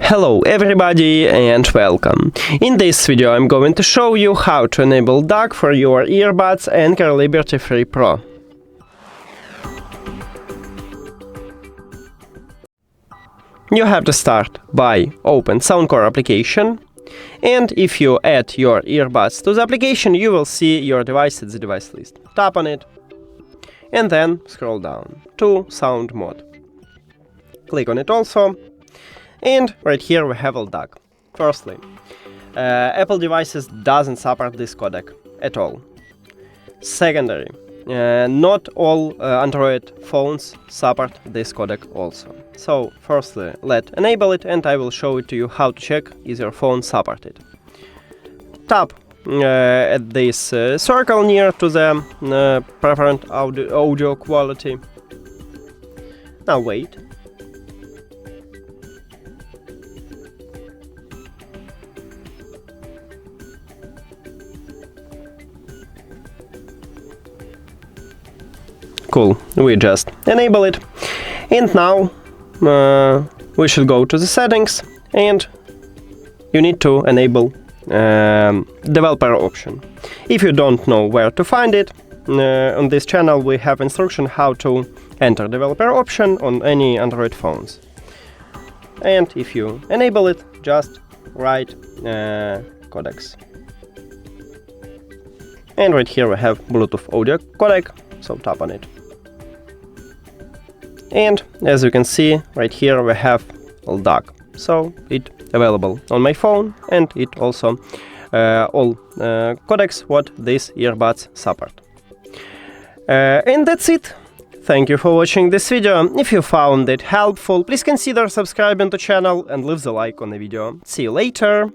Hello everybody and welcome. In this video I'm going to show you how to enable LDAC for your earbuds ANKER Liberty 3 Pro. You have to start by open Soundcore application, and if you add your earbuds to the application you will see your device at the device list. Tap on it and then scroll down to sound mode. Click on it also. And right here we have LDAC. Firstly, Apple devices doesn't support this codec at all. Secondary, not all Android phones support this codec also. So firstly, let's enable it, and I will show it to you how to check is your phone supported. Tap at this circle near to the preferred audio quality. Now wait. Cool, we just enable it, and now we should go to the settings, and you need to enable developer option. If you don't know where to find it, on this channel we have instruction how to enter developer option on any Android phones. And if you enable it, just write codecs. And right here we have Bluetooth audio codec, so tap on it. And as you can see, right here we have LDAC. So it's available on my phone, and it also all codecs what these earbuds support. And that's it. Thank you for watching this video. If you found it helpful, please consider subscribing to the channel and leave the like on the video. See you later.